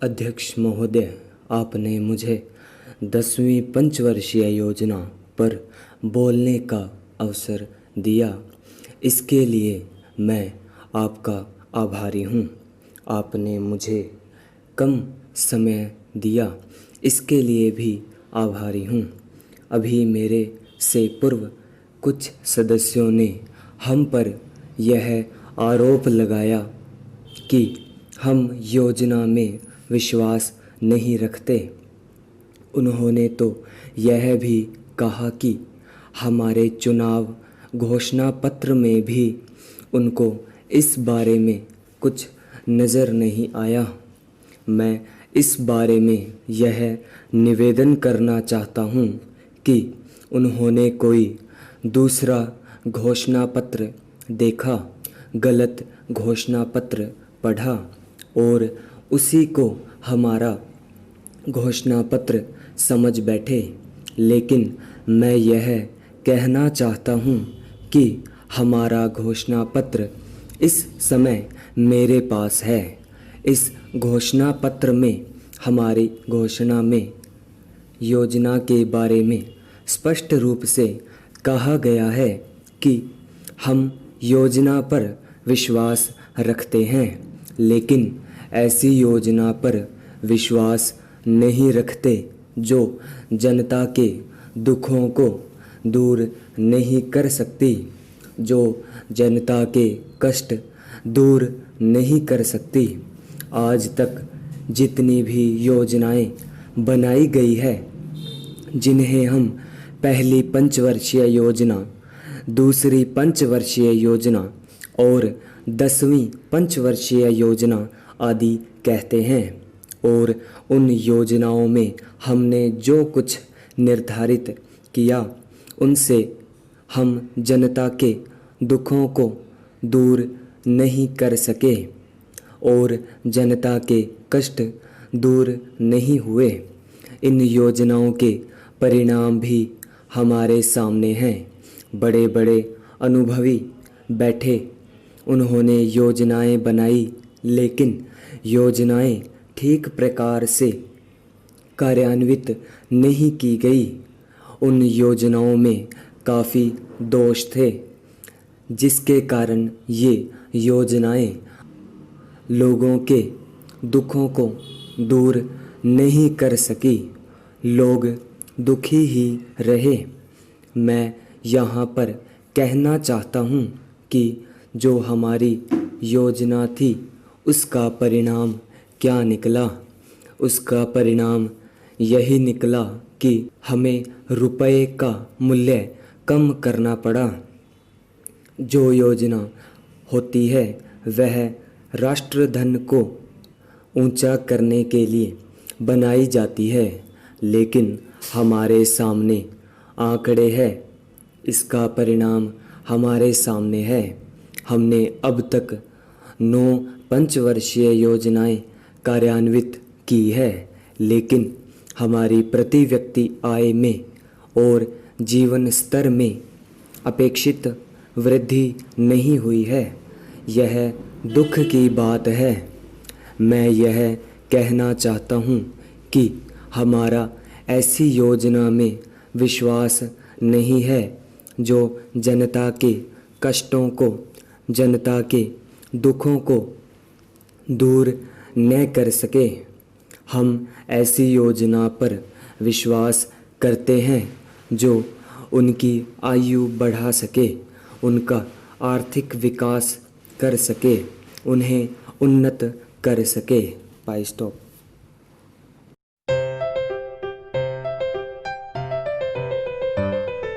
अध्यक्ष महोदय, आपने मुझे 10वीं पंचवर्षीय योजना पर बोलने का अवसर दिया, इसके लिए मैं आपका आभारी हूँ। आपने मुझे कम समय दिया, इसके लिए भी आभारी हूँ। अभी मेरे से पूर्व कुछ सदस्यों ने हम पर यह आरोप लगाया कि हम योजना में विश्वास नहीं रखते। उन्होंने तो यह भी कहा कि हमारे चुनाव घोषणा पत्र में भी उनको इस बारे में कुछ नज़र नहीं आया। मैं इस बारे में यह निवेदन करना चाहता हूँ कि उन्होंने कोई दूसरा घोषणा पत्र देखा, गलत घोषणा पत्र पढ़ा और उसी को हमारा घोषणा पत्र समझ बैठे। लेकिन मैं यह कहना चाहता हूँ कि हमारा घोषणा पत्र इस समय मेरे पास है। इस घोषणा पत्र में हमारी घोषणा में योजना के बारे में स्पष्ट रूप से कहा गया है कि हम योजना पर विश्वास रखते हैं, लेकिन ऐसी योजना पर विश्वास नहीं रखते जो जनता के दुखों को दूर नहीं कर सकती, जो जनता के कष्ट दूर नहीं कर सकती। आज तक जितनी भी योजनाएं बनाई गई है, जिन्हें हम पहली पंचवर्षीय योजना, दूसरी पंचवर्षीय योजना और 10वीं पंचवर्षीय योजना आदि कहते हैं, और उन योजनाओं में हमने जो कुछ निर्धारित किया, उनसे हम जनता के दुखों को दूर नहीं कर सके और जनता के कष्ट दूर नहीं हुए। इन योजनाओं के परिणाम भी हमारे सामने हैं। बड़े बड़े अनुभवी बैठे, उन्होंने योजनाएं बनाई, लेकिन योजनाएं ठीक प्रकार से कार्यान्वित नहीं की गई। उन योजनाओं में काफ़ी दोष थे, जिसके कारण ये योजनाएं लोगों के दुखों को दूर नहीं कर सकी। लोग दुखी ही रहे। मैं यहाँ पर कहना चाहता हूँ कि जो हमारी योजना थी, उसका परिणाम क्या निकला। उसका परिणाम यही निकला कि हमें रुपए का मूल्य कम करना पड़ा। जो योजना होती है वह राष्ट्रधन को ऊंचा करने के लिए बनाई जाती है, लेकिन हमारे सामने आंकड़े हैं, इसका परिणाम हमारे सामने है। हमने अब तक 9 पंचवर्षीय योजनाएं कार्यान्वित की है, लेकिन हमारी प्रति व्यक्ति आय में और जीवन स्तर में अपेक्षित वृद्धि नहीं हुई है। यह दुख की बात है। मैं यह कहना चाहता हूँ कि हमारा ऐसी योजना में विश्वास नहीं है जो जनता के कष्टों को, जनता के दुखों को दूर न कर सके। हम ऐसी योजना पर विश्वास करते हैं जो उनकी आयु बढ़ा सके, उनका आर्थिक विकास कर सके, उन्हें उन्नत कर सके। स्टॉप।